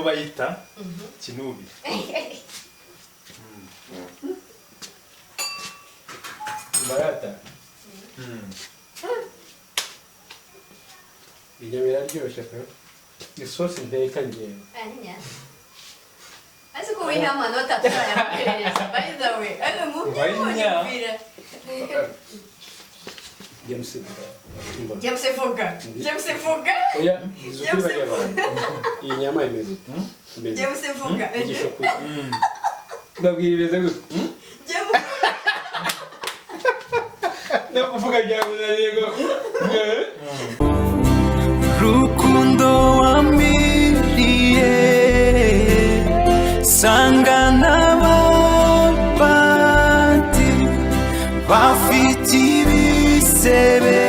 bo bayita kinubi. Barata. Inyama iraryoshye pe. Isosi nteka ngewe. Anya. Acho que o William mandou tá by the way. Olha muito bonito. James Foga. Oya, izukuri bagaba. Iyi nyama imeze. James Foga. Igishoku. Babwira ibeze gute? No kuvuga byabuze yego. Rukundo wamiriye sangana babandi bafite ibisebe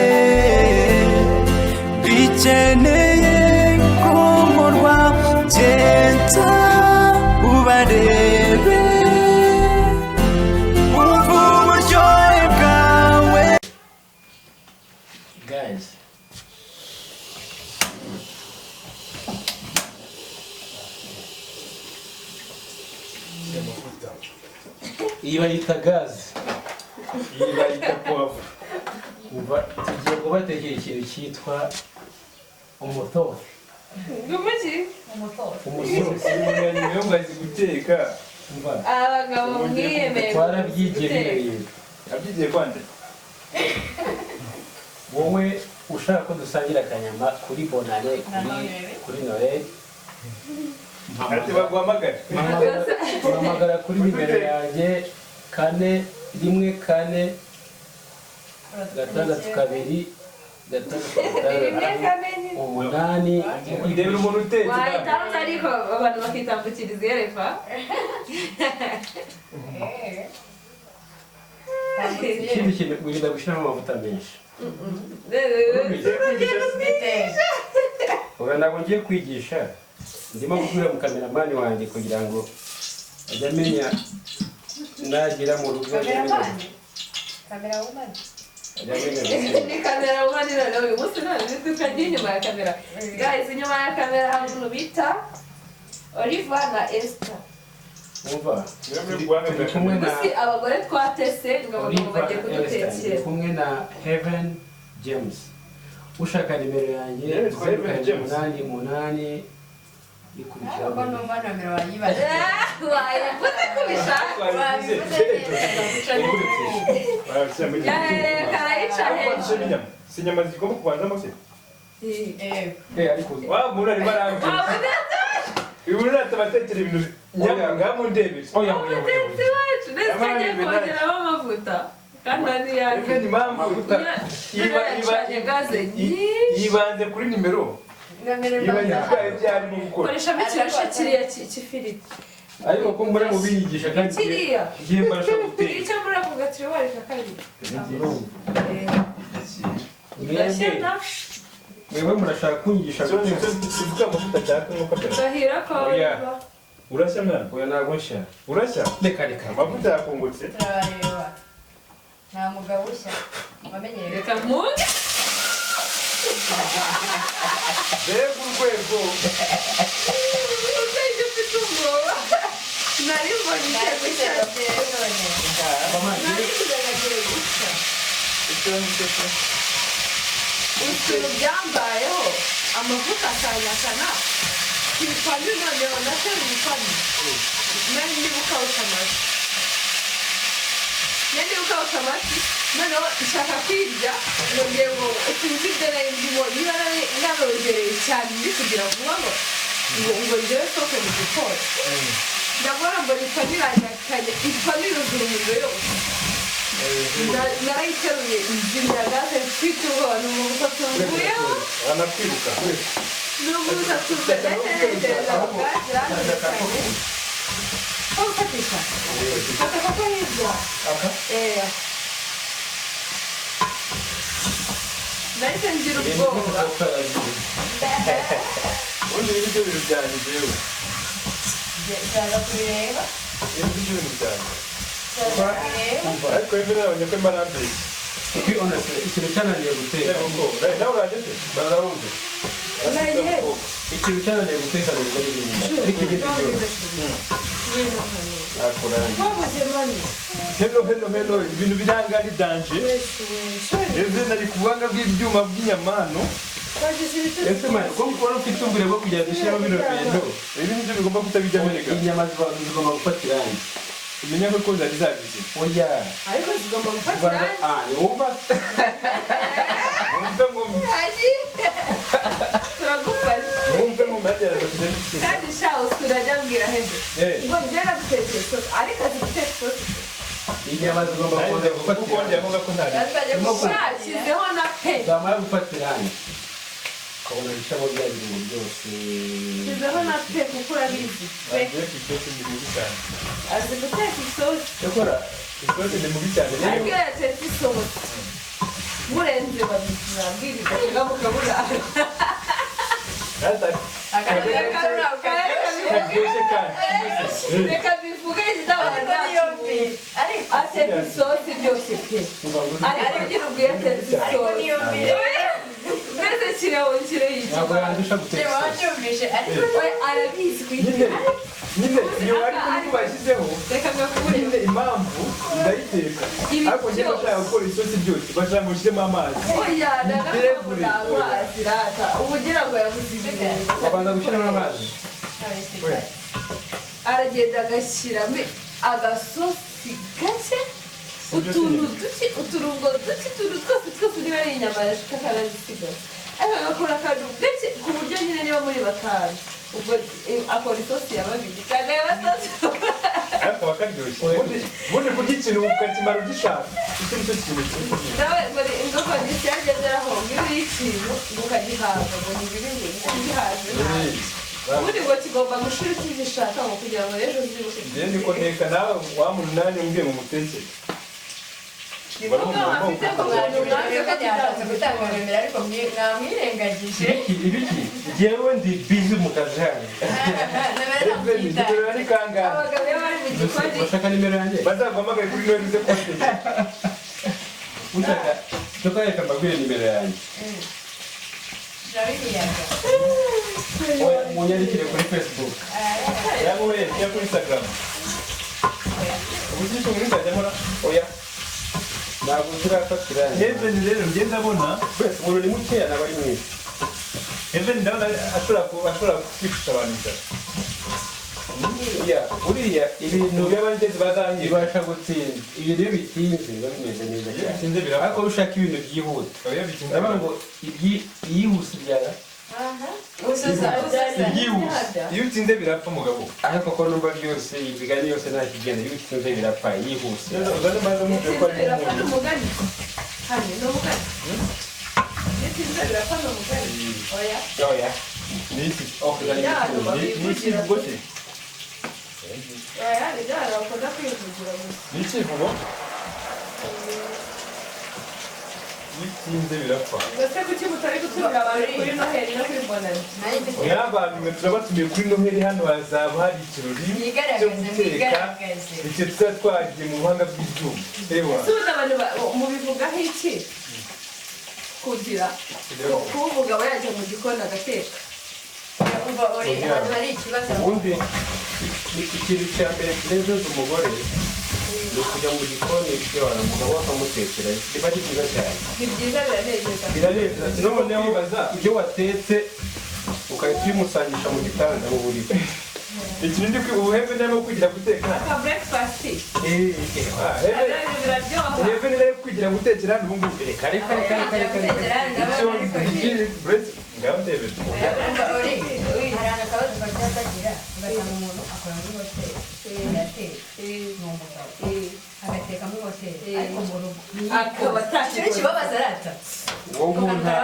bikeneye komorwa genda ubarebe umva uburyohe bwawe. Guys, iyi bayita gaze, Iyi bayita poivre. tugiye kubatekera ikintu cyitwa umutobe. Umusozi. Niyo mwazi guteka. Abagabo mwiyemeye. Twarabyigiye. Abyigiye kwande. Wowe ushaka ko dusangira akanyama kuri bonane kuri Noel. Ati baguhamagara. Uhamagara kuri nimero yanjye 4 1 4 gatandatu kabiri gatandatu umunani. Ndebera umuntu utetse. Wahitanze ariko abantu bakitambukiriza yerefa. Ikindi kintu wirinda gushyiramo amavuta menshi. Oya ntabwo ngiye kwigisha, ndimo kubwira mu kameramani wanjye kugira ngo ajye amenya nagira mu rugo. Kameraman. Ni kameraman rero uyu munsi none tukajya inyuma ya kamera. Guys, inyuma ya kamera hari umuntu bita Oliver na Esther. Umva, Gusi abagore twatese ngo bagiye kudutekera. kumwe na Heaven James. Ushaka nimero yanjye 0888 ikurikira. Aba no bana nimero wanyibaje. Waye mvuze kubishaka. Sinyama zigomba kubanzamo se? Ariko wa muntu ari barangi. Ibura atabatekera ibintu nyama ngamo ndebere. oya. Ndetse kongeraho amavuta. Kandi ari yari. Ni mpamvu yibanze kuri nimero. Koresha mikirusha kiriya cy'ifiriti. ariko ko muri mu biyigisha kandi kiriya giye barasha guteka. icyo muri avuga ati wareka kabiri. Wewe murashaka kunyigisha guteka. Sivuga amavuta cyaka nko kabera. Bahira ko Urashya mwana? Oya ntabwo nshya. Urashya? Reka Amavuta yakungutse. turareba. Nta mugabo ushya. Wamenyereye. Reka munge. Mbega urwego. Utayije ufite ubwoba. Nari mbonye igitego cya none. Nari kugaragara gusa. Utuntu byambayeho amavuta akanyakana ibipanu noneho natera ibipanu nari ndibuka utamati noneho nshaka kwirya nongeye ngo utunze ibyo nari ndimo niba narongereye cyane ndi kugira vuba ngo njyewe soke mu gikoni ndabona mbona ipanu iranyakanye ipanu iruzura umuriro yose narayiteruye nzimya gaze mfite ubwoba numva umusatsi mvuyeho Anakwiruka. numva umusatsi utekereza mu gaze iranyakanye aho ufatisha aka ko hirya nahise ngira ubwoba Ubundi ibyo bintu byanjye jewe. nshaka kubireba Ibyo bintu byanjye. Ariko imbere nabonye ko imbarambye. To be honest, ikintu cyananiye guteka. Nawe urageze? Bararumve. ikintu cyananiye guteka neza n'ibindi ariko ibindi byose Hello, ibintu biranga ari danje. Ese nari kubanga bw'ibyuma by'inyama hano. ese mani ko mukora ufite ubwire bwo kujya dushyiramo bino bintu Ibi nibyo bigomba kutabijyamo rega. inyama zigomba gufata irangi Umenya ko zari zabize. oya ariko zigomba gufata irangi wumva Wumve ngo turagufasha wumve ngo matera dufite. kandi shaho turajya mbwira hebe ngo ngera gutekera isosi ariko azi guteka isosi inyama zigomba kuza gufata Kuko irangi njya ko ntari. yashyizeho na pe zamara gufata irangi ukabona ibicamo bya birungo byose yashyizeho na pe kuko urabizi Agiye ku isosi ni mubi cyane. azi guteka isosi cyakora Isosi ni mubi cyane. ariko iyo yatetse isosi murenze babwiriza cyangwa mukaburara Karyoshye kandi. reka bivuge ikidabanza ateka isosi byose pe ariko ugira ubwo iyo atetse isosi mbese kirawukire ntabwo yandusha guteka isosi arabizi Nyine iyo ari kuri bashyizeho reka ngakubure nyine impamvu ndayiteka ariko njye bashaka gukora isosi byose bashaka ngo ushyiremo amazi oya ndagakabura amazi rata ubu ugira ngo yabuze ibintu babanza gushyiramo amazi aragenda agashyiramo agasosi gake utuntu duke uturungo duke utuntu twose niba ari inyama yashaka arazisigaza ariko agakora akantu gake ku buryo nyine niba muri batanu ubwo akora isosi ya babiri kandi ya batatu ariko bakaryoshye ubundi kurya ikintu ukakimara ugishaka icyo nicyo kintu cyiza nawe muri inzoka nyinshi yagezeraho ngo iyo uriye ikintu ngo ukagihaza ngo ni ibiri ngo ugihaze nabi ubundi ngo kigomba gushira ukigishaka ngo kugira ngo ejo zibuke njyewe niko nteka nawe wa munani umbwiye ngo mutekere ibiki njyewe ndi bizi mu kazi hanyu nimero ni kangahe abagabo iyo bari mu gikoni bashaka nimero yanjye bazaguhamagaye kuri noheli uze kubatekera ushaka tukareka mbabwire nimero yanjye munyandikire kuri facebook cyangwa we ya kuri instagram ubu si cyo nzajya nkora oya ntabwo turafatira Heaven rero ngenda abona wese umuntu ni mukeya naba ari mwinshi Heaven ndabona ashobora kwicisha abantu inzara uriya ibintu iyo abagezi bazangiye bibasha gutsinda ibintu iyo bitinze biba bimeze neza cyane bitinze biraba ariko ushaka ibintu byihuta iyo bitinze ndavuga ngo ibyihuse byara iyo utinze birapfa mugabo ariko ko numva byose imigani yose nta kigenda iyo bitinze birapfa yihuse uzane maze mubwire ko ari birapfa umuntu umugani hano ni umugani bitinze birapfa ni umugani oya oya ni iki ni iki ubwo se oya ni byara bakunda kwivugira gusa ni ikivugo bitinze birapfa mbese kuki mutari gutumira abantu kuri noheli no kuri bonani oya abantu mwe turabatumiye kuri noheli hano hazaba hari ikirori cyo guteka icyo tuba twagiye mu buhanga bw'ibyuma ewa subiza abantu mubivugaho iki kugira kuba umugabo yajya mu gikoni agateka ubundi ikintu cya mbere kinezeza umugore ni ukujya mu gikoni byabana umugabo akamutekera biba ari byiza cyane ni byiza biranezeza biranezeza noneho ibyo watetse ugahita ubimusangisha mu gitanda mu buriri ikintu ndi ubuheve ndimo kwigira guteka aka breakfast biraryoha Heaven ndimo kwigira gutekera hano ubu ngubu reka reka reka reka reka ngaho ndebe akaba atakikoze wowe nta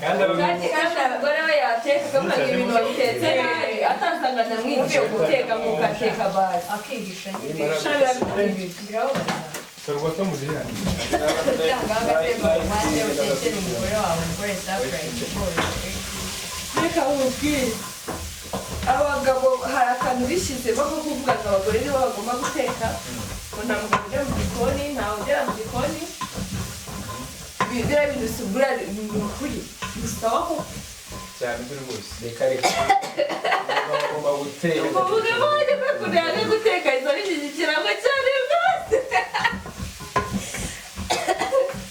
kandi kandi umugore we yateka akavuga ibintu wabitetse nabi atasanga nyamwinshi guteka nk'uko ateka basi sorwa to muri hano reka nkubwire abagabo hari akantu bishyizemo ko kuvuga ngo abagore nibo bagomba guteka ngo nta mugabo ujya mu gikoni ntawe ugera mu gikoni biriya bintu si ukuri bisaba ko cyane byo rwose reka reka bagomba guteka uvuga bajya bakundaga guteka izo ni ikirangwa cyane rwose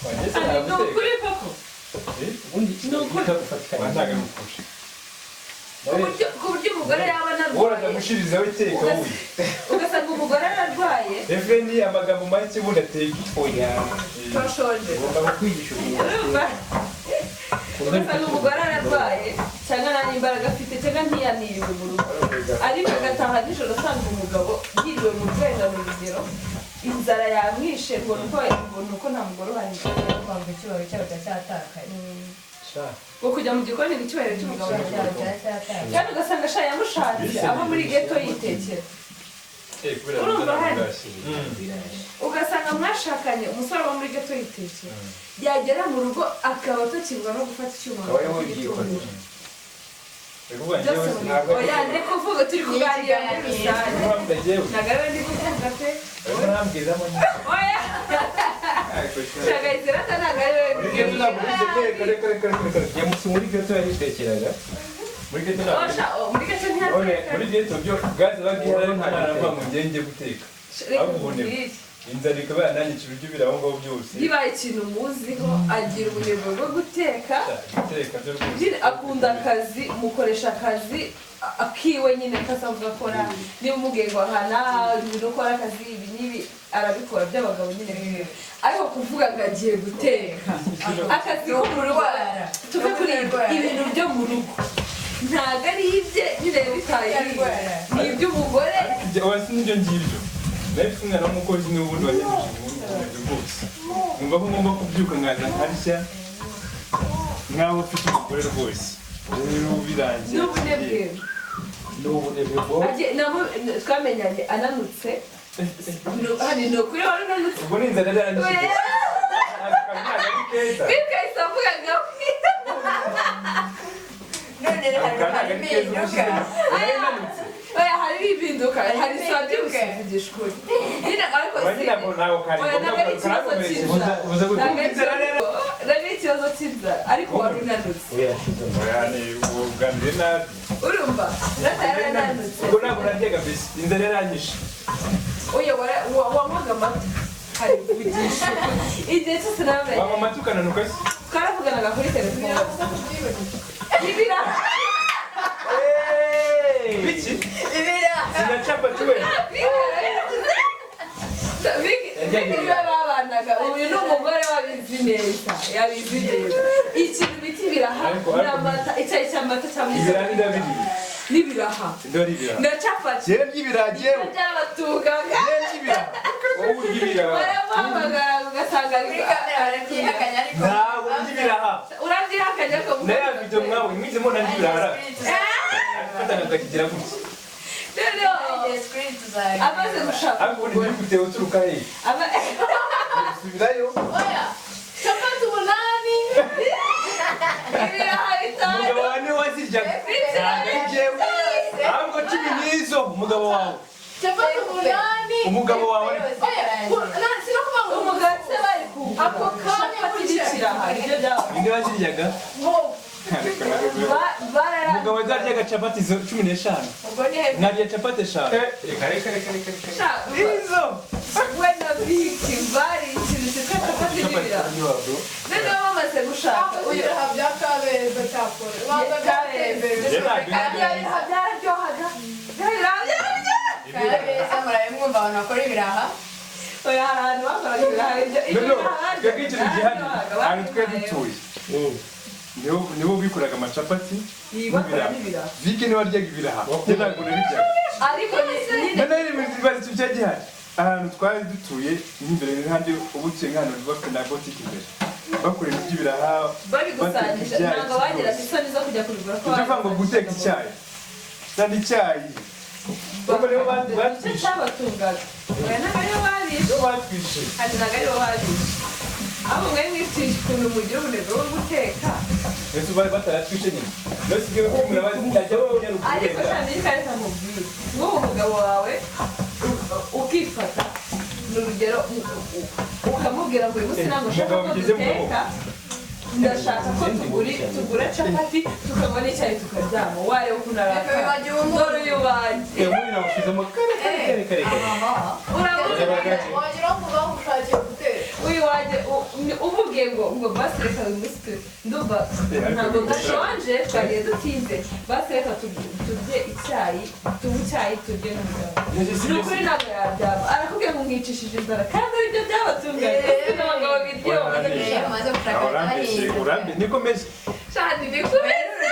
wageze ni naguteka ukuri koko ubundi Ni ukuri. gufatikanya wantaga gupfusha ku buryo umugore yaba woraga anarwaye gushirizaho iteka wowe ugasanga umugore ararwaye Eveni amagambo make ubundi ateka oya twashonje ugomba kwigisha umuntu urumva ugasanga umugore ararwaye cyangwa nta n'imbaraga afite cyangwa ntiyaniriwe mu rugo ariko agataha nijoro asanga umugabo yiriwe mu rwenda mu rugero inzara yamwishe ngo nuko nta mugore uhari kwanga icyubahiro cyabo cyatakaye ngo kujya mu gikoni ngo icyubahiro cy'umugabo cyatakaye kandi ugasanga ashaka yamushatse aba muri geto yitekera urumva hano ugasanga mwashakanye umusore aba muri geto yitekera yagera mu rugo akaba atakibwa no gufata icyuma akaba ariho yikoze oya ndi kuvuga turi kuganira muri rusange ntabwo ariwe ndi kuvuga pe oya shagayizira ntabwo ariwe yamutse muri gato yaritekeraga muri geto ntabwo muri gato ntiyateka muri geto byo gaze bagihari ntarava mu ngenge guteka inzara ikaba yananyica ibiryo biri aho ngaho byose nibaye ikintu muziho agira ubunebwe bwo guteka guteka byo rwose nyine akunda akazi mukoresha akazi akiwe nyine kasanzwe akora niba umubwiye ngo hana ibintu ukora akazi ibi n'ibi arabikora by'abagabo nyine biwe ariko kuvuga ngo agiye guteka akazi ko mu rugo tuve kuri ibintu byo mu rugo ntabwo ari ibye nyine bitaye ni iby'umugore wasi n'ibyo ngibyo nahise umwana w'umukozi niwe ubundi wagendesheje ubundi rwose numva ko ngomba kubyuka nkaza nkarya nkaho mfite umugore rwose rero birangiye n'ubunebwe n'ubunebwe bwo twamenyanye ananutse hano ni ukuri wari unanutse ubwo ni inzara yarangije ntabwo ari keza bikahise avuga ngo none rero hari impinduka oya hari impinduka hari saa byose kuvugisha ukuri nyine ariko ntabwo ntabwo ari ikibazo cy'inzara ntabwo ari ikibazo cy'inzara ariko wari unanutse ubwa mbere nabi urumva natari yarananutse ubwo ntabwo naryaga mbese inzara yaranyishe oya wanywaga amata hari kuvugisha igihe cyose namenye wanywa amata ukananuka se twaravuganaga kuri telefone ibiraha biki ibira sinacapati we niba babanaga uyu ni umugore wabizi neza yabizi neza ikintu bita ibiraha n'amata icyayi cy'amata cyangwa ibiraha ndabiriye n'ibiraha ndori ibiraha na capati kera by'ibiraha jewe byabatungaga kera by'ibiraha wowe urya ibiraha baramuhamagara ugasanga kuri kamera barabyihakanya ariko ntabwo urya ibiraha urabyihakanya ko nawe yabyo mwawe mwize mubona ry'ibiraha fatana ukakigira gutya noneho screen tuzaye amaze gushaka ariko ubundi ntiri gutewe uturuka he subirayo oya capati umunani ibiraha bitanu umugabo wawe niwe waziryaga ntabwo ari jewe ahubwo cumi n'izo umugabo wawe capati umunani umugabo wawe oya sinakuvuga ngo umugabo se bari kuvuga ako kanya capati n'ikiraha nibyo byabaye ninde waziryaga umugabo zaryaga capati zo 15 ubwo ni heavy narya capati 5 reka izo we na biki bari ikintu cyitwa capati n'ibiraha noneho bamaze gushaka uyu ibiraha bya kabeza cyakora ubanza byatembere byararyohaga kabeza murabe mwumva abantu bakora ibiraha oya hari ahantu bakoraga ibiraha twebwe ikintu gihari ahantu twe dutuye nibo bikuraga amacapati bakora n'ibiraha vike niwe waryaga ibiraha njye ntabwo nabiryaga ariko nyine noneho ibibazo bya gihari ahantu twari dutuye n'imbere n'ahandi ubutuye nk'ahantu bafite na botike imbere bakorera iby'ibiraha babigusangije ntabwo bagiraga isoni zo kujya kubigura ko ujya uvuga ngo guteka icyayi cyane icyayi ubwo nibo batwishe cyabatungaga oya ntabwo aribo babishe nibo batwishe ati ntabwo aribo babishe ahubwo mwari mwitije ukuntu mugira ubunebwe bwo guteka mbese ubaye bataratwishe nyine mbese ibyo murabajya bonyaruguru ariko cyane ikarita mubwire nk'ubu umugabo wawe ukifata ni urugero ukamubwira ngo uyu munsi ntabwo ushaka ko duteka ndashaka ko tugura capati tukabona icyayi tukaryama wareba ukuntu araka dore uyu wanjye Mwina ushizemo kare. wagira ngo bagushakiye gutera uyu wanjye uvuge ngo basi reka umusike ndumva ntabwo gashonje twagiye dutinze basi reka turye icyayi tunywe icyayi turye n'umugabo ni ukuri ntabwo yaryama arakubwiye ngo mwicishije inzara kandi aribyo byabatunganye n'abagabo biryoha urambe niko meze cyane bikomeze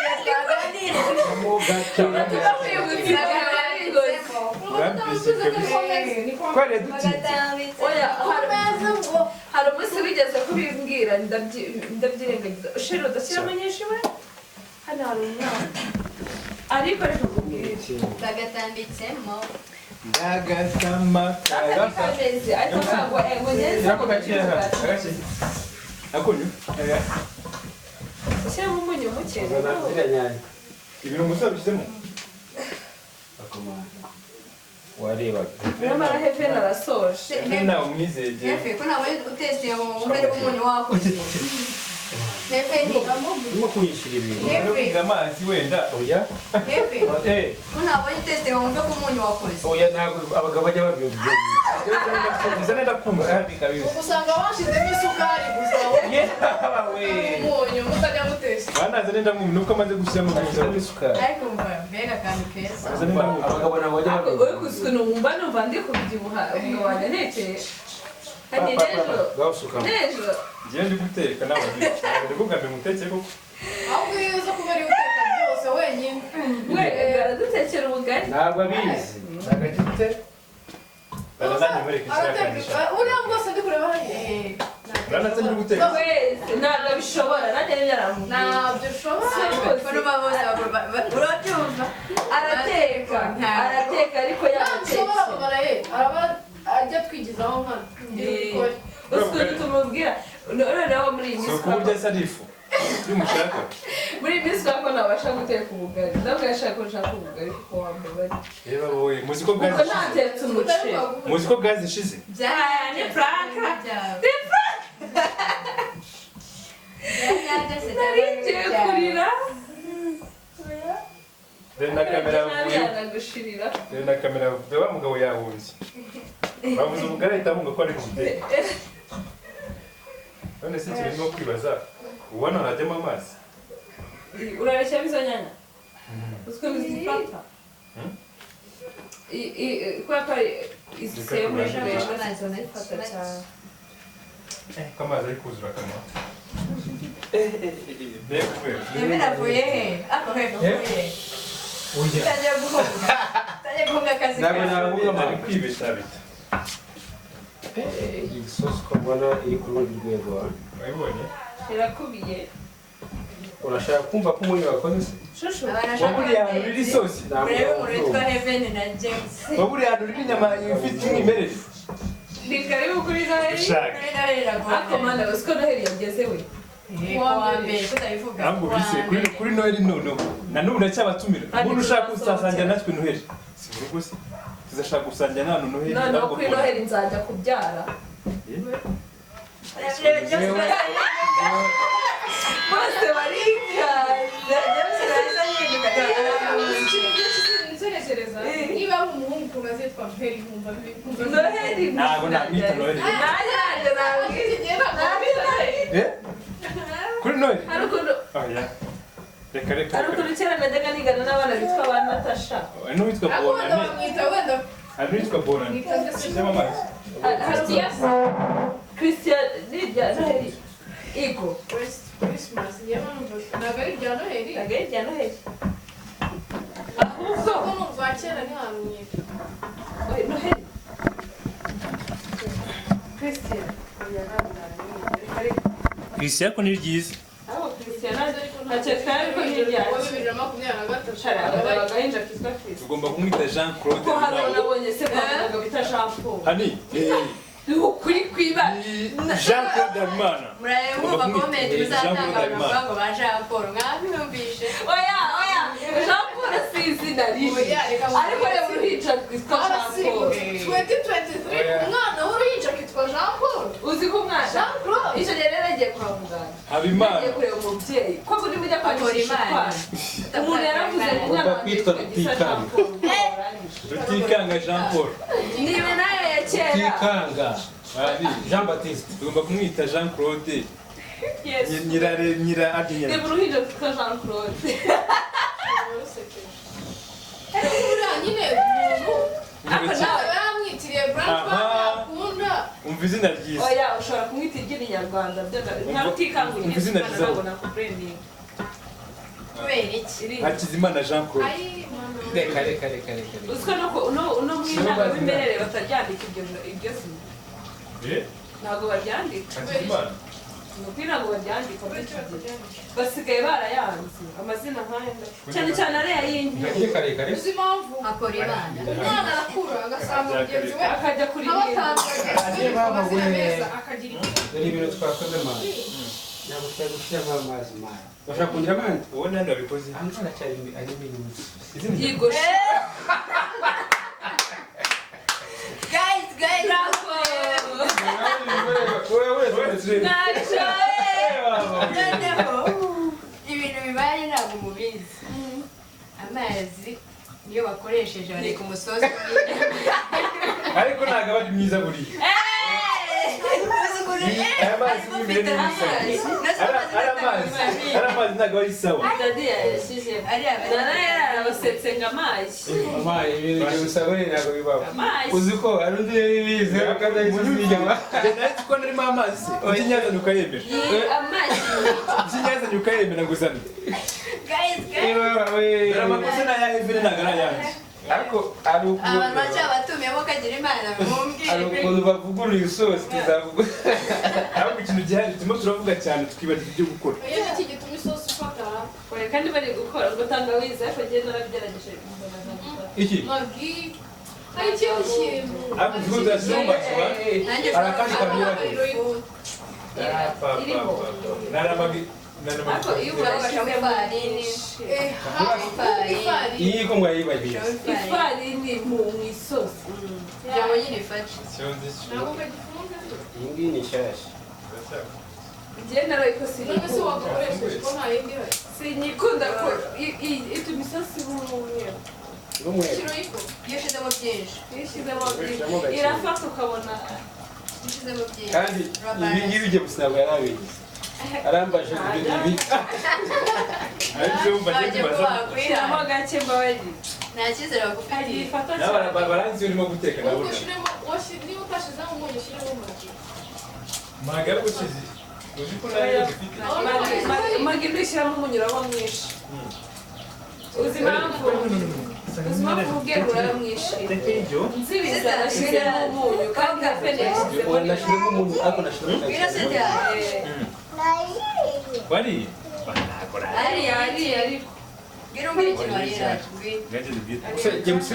twari dutinze hari umunsi wigeze kubimbwira ndabyirengagiza ushira udashyiramo nyinshi we hano hari umwana ariko reka kubwira bagatambitsemo ndagatama kameze ariko ntabwo neza nako gakeya akunyu ushyiramo umunyu muke ibintu umusore bishyizemo Warebaga. nyamara heaven arasoje nawe umwizege hefe ko nawe utestinga ngo wumve ko umunyu wakoze hefe ni Urimo kuyishyira ibintu. uramubwira amazi wenda Oya. hefe Eh. ko nawe utestinga ngo wumve ko umunyu wakoze Oya ntabwo abagabo bajya babyumva. biza nenda kumva kandi kabisa usanga bashizemo isukari gusa Yewe. umunyu mutajya mutestinga banaza nenda mu nuko amaze gushyiramo Muri sukari. ariko mbega akantu keza Baza nenda mu Abagabo ntabwo bajya uri babyumva. kusuka numva numva ndi kubyibuha umugabo wanjye ntekeye kandi n'ejo Gawusukamo. n'ejo ngiye ndi guteka n'ababiri ndi kugambe muteke koko ahubwo iyo uza kuba ari uteka byose wenyine we aradutekera ubugari Ntabwo abizi. Agafite. barazanye muri kishakanisha uriya bwose ndi kureba hariya banaza ndi guteka wese ntabwo abishobora nanjye yaramubwiye ntabyo ushobora urabyumva arateka ariko ntabishobora yabatetse kumara ye araba ajya twigizaho nkana ukuntu tumubwira noneho muri iyi si minsi ukuburyo asa ari ifu y'umushaka muri iyi minsi ko nabasha guteka ubugari ntabwo yashaka ko nshaka ubugari kuko wambabari reba wowe muzi ko kuko gazi ntatetse umuceri muzi ko gazi ishize cyane franka narigiye kurira dore na kamera yavuye nagushirira dore na kamera yavuye wa mugabo yahunze bavuze ubugari ahita abunga ko ari buguteka none se ikintu ndimo kwibaza ubona harajyamo amazi urareshyamo izo nyanya uziko bizifata kubera ko izisembuje rero nazo zifata cyane ko amazi ari kuzura akanwa biravuye he ako hefe uvuye Oya. utajya guhunga akazi Ntabwo kawe navuga ari kwibeshabita iyi sosi ko mbona iri ku rundi rwego. wabibonye irakubiye Urashaka kumva ko umunyu wakoze se? shushu waburiye ahantu riri isosi urebe umuntu witwa heaven na james waburiye ahantu riri inyama ifite umwimerere ni karibu kuri noheli ushaka ariko mana uziko noheli yageze we kuwa mbere tutabivuga ntabwo bise kuri noheli noneho na n'ubu ndacyabatumira umuntu ushaka gusangira natwe noheli si mu rugo se tuzashaka gusangira nta noheli noneho kuri noheli nzajya kubyara bose barikaza niba ari umuhungu ukuntu azitwa mperi nkumva noheli ntabwo namwita noheli nanjye kuri noheli hari ukuntu oya reka reka hari ukuntu kera najyaga nigana n'abana bitwa ba natasha hari n'uwitwa wenda bonane bamwita wenda hari n'uwitwa bonane shyiramo amazi hari christian n'irya noheli igo christmas njyewe numva ntabwo ari ibya noheli ntabwo ari irya noheli ahubwo kuko numva wa kera ntiwamwita noheli christian christian ko ni ryiza aho christian ntacyo twari ko n'irya wa 2023 shara agahinja kitwa christian tugomba kumwita Jean Claude ko hano nabonye se bavuga bita Jean Paul hani ni ukuri kwiba Jean Claude Habimana murabe mwumva komenti muzatanga bavuga ngo ba Jean Paul mwabiyumvishe oya Jean Paul si izina ribi ariko reba uruhinja rwitwa Jean Paul 2023 umwana w'uruhinja kitwa Jean Paul uzi ko umwana Jean Claude icyo gihe rero agiye kwa muganga Habimana Ngiye kureba umubyeyi ko muri mujya kwandikisha Imana. umuntu yaravuze ngo umwana Ugomba kwitwa Rutikanga. Rutikanga Jean Paul niwe nayo ya kera Rutikanga Jean Baptiste. tugomba kumwita Jean Claude Yes. nyira adinya Reba uruhinja rwitwa Jean Claude buriya nyine umuntu nawe baramwitiriye brand bakunda umva izina ryiza oya ushobora kumwita iry'inyarwanda nka Rutikanga umva izina ryiza ntabwo nakubranding kubera iki Hakizimana Jean Claude ari mama Reka. uziko no mu indangamirere bataryandika ibyo zina ntabwo baryandika Hakizimana umupira ngo baryandika muri iki gihe basigaye barayanze amazina nk'aya cyane cyane ariya y'inki Reka. uzi impamvu akora ibana umwana arakura agasanga mugenzi we akajya kuri akagira Dore ibintu twakoze amazi. Ntabwo twari gushyiramo amazi mara. Bashaka kongera amazi? wowe nande wabikoze Hano haracyari ari ibintu. yigoshe guys noneho ibintu bibaye ntabwo mubizi amazi niyo bakoresheje bari ku musozi ariko ntabwo aba ari mwiza buriya aya mazi y'imibere ari amazi ntabwo ari sawa dadi yashyize narayarabasetse ngo amazi Amazi ibintu by'ubusabe ntabwo bibaho. amazi Uzi ko ari undi bize bakadahita inyama. nari ko narimo amazi se ukinyazanye ukayemera amazi ukinyazanye ukayemera ngo uzane guys dore amakosa ni ayahe vire ntabwo ari ayanjye Ariko ari abantu bacyabatumiyemo kagira imana hari mumbwire ukuntu bavuguruye isosi tuzavuga. ahubwo ikintu gihari turimo turavuga cyane twibagirwa ibyo gukora iyo ni iki gituma isosi ufata oya kandi bari gukora ngo tangawizi ariko njye narabigerageje Iki? magi hari ikintu kintu ariko igihugu yashyizeho mbashyira nanjye hari akandi kamera ariko iyo urabashamo ifarini ifarini Iyi ko mwayibagiye. ifarini mu isosi kugira ngo nyine ifashe ntabwo Iyi ngiyi ni nshyashya. njye narayikoze none se wagakoresheje ko nta yindi ihari sinyikunda ko ituma isosi nk'umweru N'umweru. kiro yiko iyo ushyizemo byinshi iyo ushyizemo byinshi irafata ukabona iyo ushyizemo byinshi Kandi ibi ngibi ujye gusa ntabwo yarabizi. Arambaje ibyo ngibi. ariko wumva agiye wajya kubaza shyiramo gake mbabarira nta cyizere bagufitiye ifata nawe cyane baranzi iyo urimo guteka ahubwo nabona ushyiremo niba utashyizemo umunyu ushyiremo magi ntabwo ari gukizi uzi ko nayo zifite magi ndishyiramo umunyu uraba mwinshi uzi impamvu uzi impamvu ubwenge uraba mwinshi reka ibyo nzibiza nashyizemo umunyu kandi gafene yashyizemo Ubu nashyiramo umuntu ariko nashyiramo bwira se cyane wari ariya ariko bwira umbwira ikintu warira bwira ngageze bwite Gusa James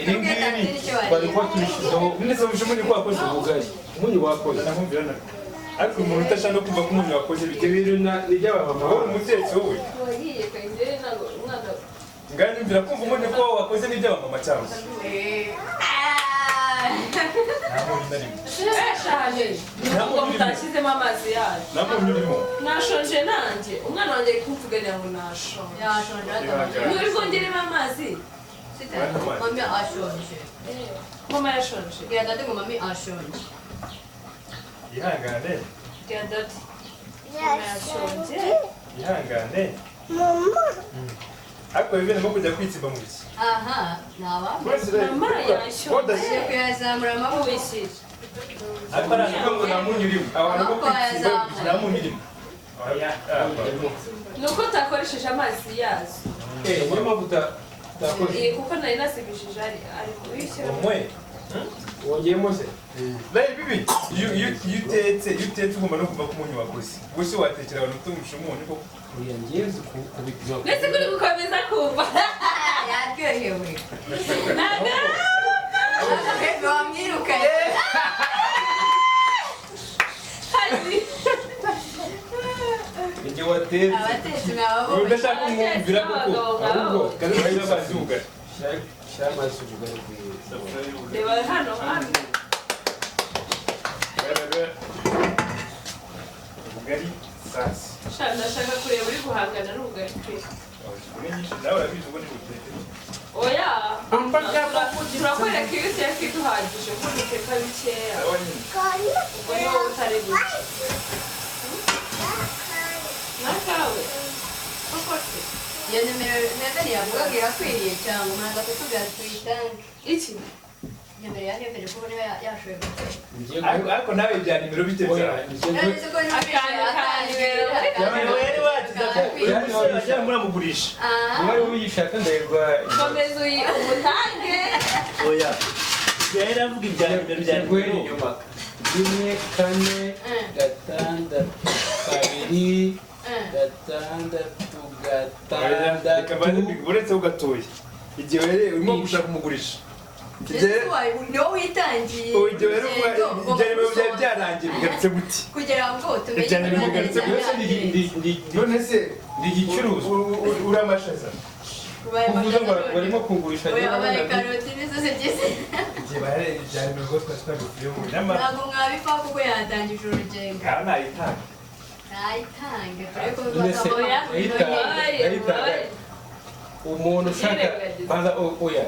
iri ngiri bari kuba turishyizeho neza muje muri ko wakoze ubugari. Umunyu wakoze. nakumvira na ariko umuntu utashaka no kumva ko umuntu wakoze Ibyo bigeze bintu ni iby'abamama. wowe umutetsi wowe wagiye kayindere ntabwo umwana ngani mvira kumva umuntu ko wakoze n'ibyo abamama cyangwa ntabwo narimo yashaje ntabwo mutashyizemo amazi yayo ntabwo urimo nashonje nanjye umwana wanjye ari kumvuganira ngo nashonje yashonje hatabaje nturi bwongeremo amazi mami ashonje mama yashonje bwira dade ngo mami ashonje ihangane bwira dadi mama yashonje ihangane ariko bibe nko kujya kwitsimba mu biki aha naba mama yashonje agiye kuyazamura amaboko wishije ariko aravuga ngo nta munyu urimo abantu bo kwitsimba nta munyu urimo ni uko utakoresheje amazi yazo Niyo mpamvu utakoze. kuko nari nasigishije ari kubishyira umwe Wongeyemo se? Bayi bibi iyo utetse ugomba no kumva ko umunyu wakoze gusa watekera abantu utumisha umunyu koko Oya ngenzi kubipima. ndetse kuri gukomeza kumva yaryohewe ntabwo wamwirukanye hari igihe watetse abatetsi mwababonye udashaka kumwumvira koko ahubwo kandi urahita bazuga Shyira amazi ubugari bwiwe. reba hano ubugari sasa ndashaka kureba uri guhangana n'ubugari pe kuri nyinshi nawe urabizi ubwo ni butete oya turakwereka iyo uteka iduhagije ko duteka bikeya nawe nyine ubwo ni wowe utari buke nakawe koko se iyo nimero neveri yavugaga irakwiriye cyangwa umuntu kutubwira tuyitange iki nimero ya neveri kuko niba yashoboye guteka ariko nawe bya nimero bite byawe nanditse ko yari muramugurisha niba uyishaka ndahirwa komeza umutange oya yari avuga ibya nimero bya nimero 1 4 gatandatu kabiri gatandatu uretse ugatoye igihe urimo gushaka kumugurisha ni wowe witangiye ibyo rero ibya nimero byari byarangiye bigarutse gute kugira ngo ibya nimero bigarutse gute none se ndi igicuruzi uri amashaza kuvuga ngo barimo kungurisha uyabaye karoti nizo zigize igihe bahereye ibya nimero rwose twabikuyeho ntabwo mwabipfa kuko yatangije urugendo nta nayitanga nayitange dore ko mbese umuntu ushaka baza oya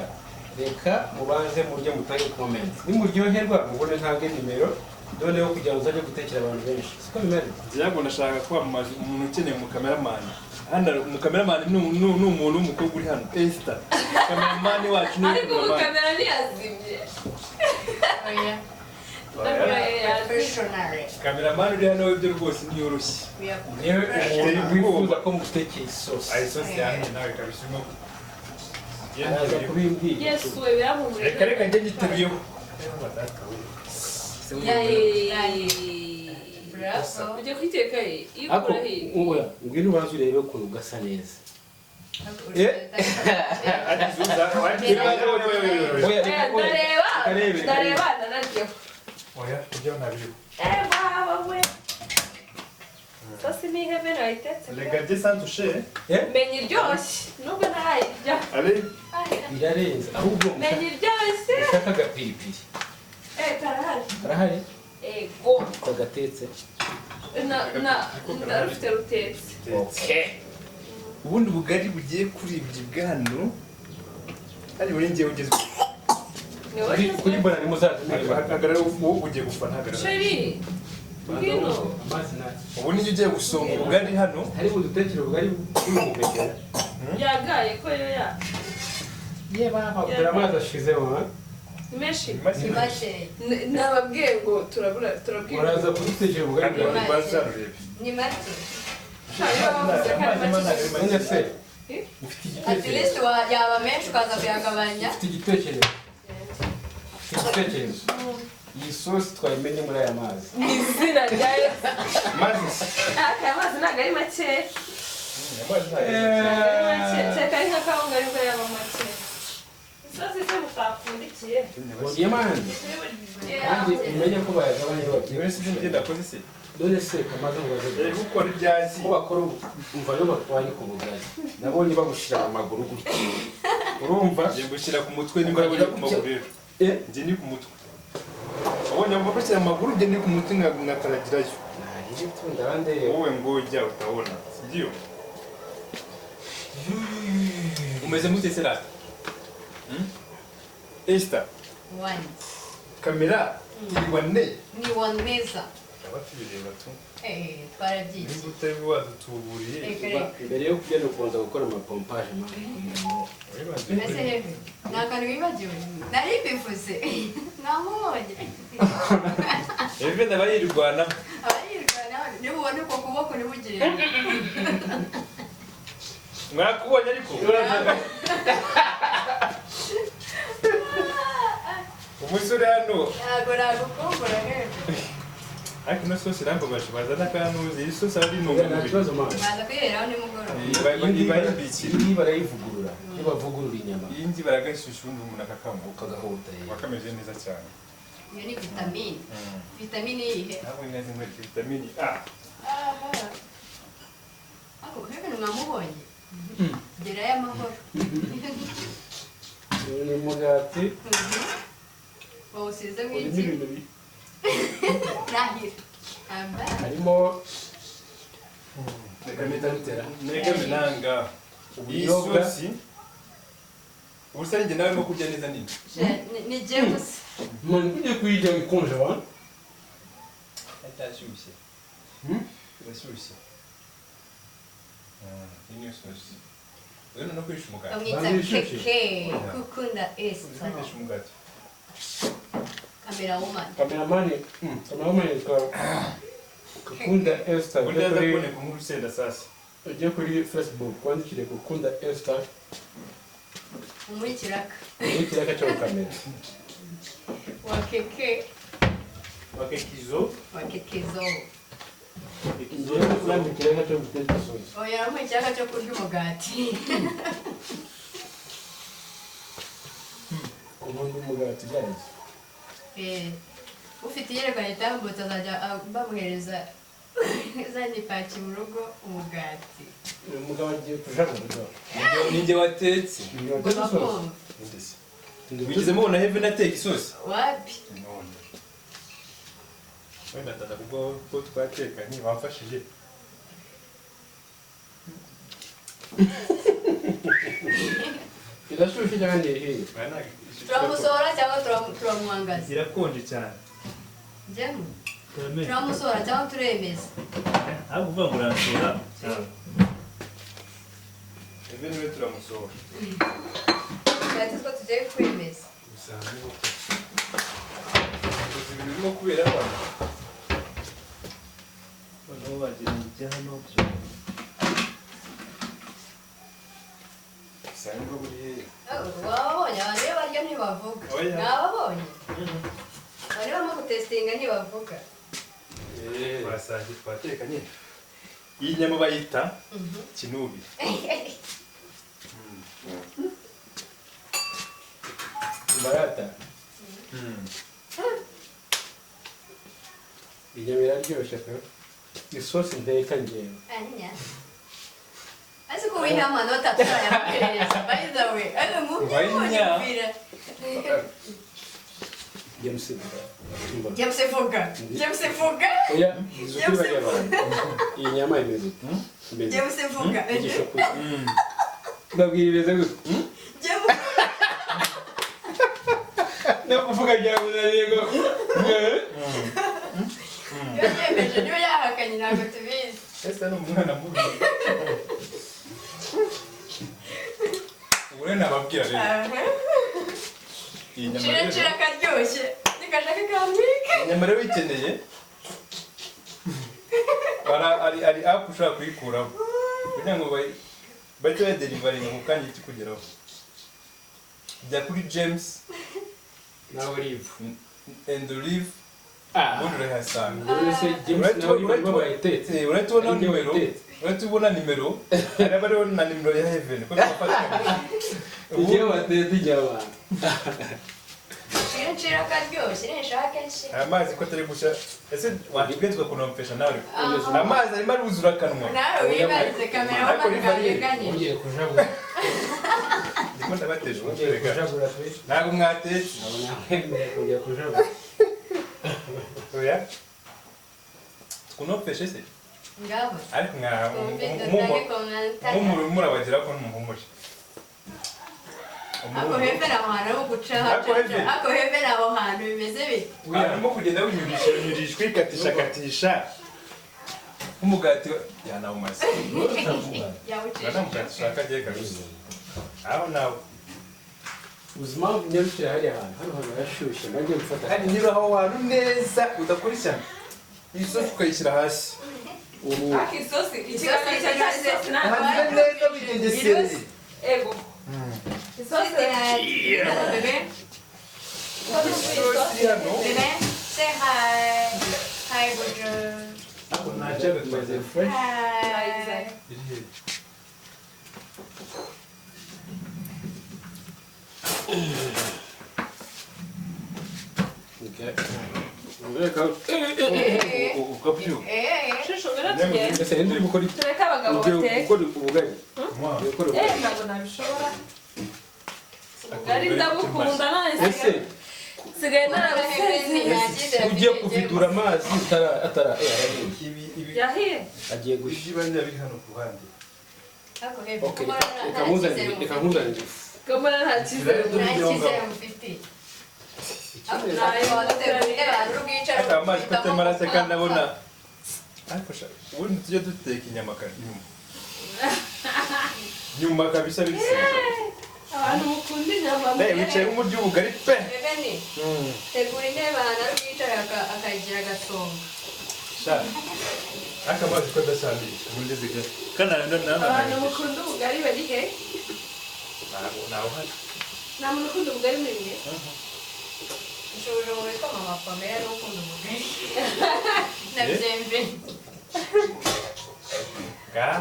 reka mubanze murye mutange comment nimuryoherwa mubone ntabwe nimero noneho kugira ngo uzajye gutekera abantu benshi siko bimeze ntabwo nashaka kwamamaza umuntu ukeneye umukameramani hano umukameramani ni umuntu w'umukobwa uri hano Esther kameramani wacu ni ariko umukamera ntiyazimye kameramani uri hano webyo rwose ntiyoroshye yewe umuntu wifuza ko mutekeye isosi isosi yanjye nawe kabisimo araza kubimbwira yesu we biramumurira reka njye ngiteruyeho ujye kwiteka iyo ako ukora hirya oya ngwino ubanze urebe ukuntu ugasa neza ndareba nanaryoha oya ibyo ntabiriho wawe sosi ni iheme nayitetse regardez sans toucher menya iryoshye nubwo ntarayirya allez irarenze ahubwo menya iryoshye ushaka agapiripiri karahari karahari ego kagatetse ndarufite rutetse okay ubundi ubugari bugiye kuribwa hano kandi buri ngiye ugezwe kuri mbona ni muzatumira hagarara wowe ugiye gufana hagarara sheri ngwino amazi naki ubu niyo ugiye gusonga ubugari hano hari budutekere ubugari bw'umugegera yagaye ko yo ya dore amazi ashizeho ni menshi Imashini. nababwiye ngo turabwira uraza kudutekera ubugari bwawe Ni make. none se ufite At igitekerezo least yaba menshi ukaza kuyagabanya. ufite igitekerezo iyi sosi twayimenye muri aya mazi ni izina rya yesu mazi aya mazi ntabwo ari makeya cyeka ari nk'akawunga ariko yaba make isosi se mutapfundikiye wongeye mandi kandi umenye ko bayagabanya bagiye wese ibyo ngenda koze se dore se kamaze ngo baze gukora ibyazi ko bakora umva yo batwaye ku bugari nabonye babushira amaguru gutya urumva ngiye gushyira ku mutwe nimba buri ku maguru rero njye ni ku mutwe ubonye ngo bashyira amaguru njye ni ku mutwe nkakaragirayo nari tunda bande wowe ngo ujya utabona sibyo umeze mute se rata Esther One. kamera iriwane Ni one meza. abatubireba tu Twaragiye. niba utari wadutuburiye mbere yo kugenda kubanza gukora amapompaje Mbese hehe. Ni akantu wibagiwe. Nari bivuze. Namubonye. eve ndabayirwana Abayirwana niba ubona uko kuboko ntibugire. mwakubonye ariko umusore hano Ntabwo nagukumbura rero. ariko ino sosi irambabaje bazana akanuzi iyi sosi ari nta intungamubiri kibazo mama Baza kwiheraho nimugoroba. ibayibikira iyi barayivugurura iyo bavugurura inyama iyi ngi baragashyushya ubundi umuntu akakanywa ukagahuta wakameze neza cyane Iyo ni vitamine. Vitamine iyihe? ntabwo neza nkwereka vitamini A Ako kebe mwamubonye. Gerayo amahoro. ni umugati Bawusize urimo mw'iki? ibintu Rahira. Amba. harimo Nega minanga. Ubunyobwa. Isosi. Ubusa ninjye nawe no kurya neza nini. Ni James. Ujye kuyirya ikonje wa? Atashyushye. Irashyushye. Iyi ni isosi. Rero no kwisha umugati. Bamwita keke. Kukunda Esther. Kwisha umugati. Camerawoman yitwa Kukunda Esther. Uburyo aza kuboneka nk'urusenda sasa. Ujye kuri Facebook wandikire Kukunda Esther. muri kiraka. Muri kiraka cyo kamera. Wakeke. Wakekizo. Wakekezo. Ikizo kandi kiraka cyo guteka isosi. Oya muri kiraka cyo kurya umugati. Ubundi umugati byaje. Ufite iyerekwa yitambutse azajya bamuhereza zandi paki mu rugo umugati. Umugabo agiye kujabuza. Ninjye watetse. Wigeze mubona Heaven ateka isosi? Wapi? None. Wenda ndaza kubwo ko twateka ni bamfashije. Irashushe cyane hehe. Turamusohora cyangwa turamwangaza? Irakonje cyane. Jemu. Turamusohora cyangwa turemeza? Aho kuvuga ngo uransura. Heaven we turamusohora. Yatizwa tugiye kwemeza. Usanga ko ibintu birimo kubera hano. Noneho bagira ngo hano byo. Usanga buri hehe. Wabonye abantu iyo barya ntibavuga. Nababonye. Bari barimo gutesitinga ntibavuga. Basangiye twateka nyine. Iyi nyama bayita kinubi. Barata. Inyama iraryoshye pe. Isosi nteka ngewe. Anya. Asiko wina amanota turayaperereza. By the way, ano mubwira. James Fuga. Oya, zukuri bagaba. Iyi nyama imeze. James Fuga. Ndabwira ibeze gute? No kuvuga byawe yego. Yabemeje niyo yahakanye ntabwo tubizi. Ese ni umwana mubi. Ubure nababwira rero. Iyi nyama rero. Chira karyoshye. Nikashaka kambika. Inyama rero ikeneye. Ari app ushaka kuyikuraho. Kugira ngo bajye badelivaringa mu kanya iki kugeraho. Jya kuri James Nawe Olive. and Olive. Ubundi urahasanga. Uratubona nimero. Araba rero na nimero ya Heaven. Igihe watetse inyama. Chira karyoshye nishaka nshi. Amazi ko atari gushya. Ese wabwizwa kunompesha nawe. Amazi arimo aruzura kanwa. Nawe wibarize kamera wamaganye. Ugiye kujabura. Ndiko ndabateje umutereka. Ntabwo mwatetse. Ugiye kujabura. Oya. Kunompesha se. Ngabo. Ariko Umumuro murabagira ko ntumuhumuje. Ako Heaven aho hantu ho guca haca. Ako Heaven aho hantu bimeze bite? Urimo kugenda winyurisha kwikatisha. Umugati yanawumaze. Bana mugati shaka giye kabisa. Aho nawe. Uzima nyarukira hari ahantu. Hano harashushe. Nagiye gufata. Kandi nyura aho hantu neza udakurikirana. Isosi ukayishyira hasi. Isosi cyane Hanze neza bigengeseye. ego. Isosi bebe. Isosi hano. Bebe, say hi. Hi, bonjour. Ako ntacyo bimaze fresh. Hi. Ukabyuka. Shusho garatugenda. Ese ndi gukora iki? Tureka abagabo Ugiye bateka. gukora ubugali. Ntabwo nabishobora. Ubugari ndabukunda none Ese sigaye narabusezeye. ugiye kuvidura amazi atara Ibi yahiye agiye gushya ibyibanira biri hano ku ruhande Ariko hepfo okay kuba reka nkuzanire kamara nta cyizere nta cyizere mufite aka amazi ko atema araseka ndabona ariko sha ubundi tujye duteka inyama nyuma kabisa bisize abantu mukunda inyama wicaye nk'umurya ubugari pe Bebeni tegura intebe ahantu ari bwicaye akagira agasonga sha aka amazi ko adasambisha ubundi ziga abantu mukunda ubugari bari he ntawe uhari nta muntu ukunda ubugari muri mwe ushobora mu witwa mama Pamela no ukunda umugari nabyembe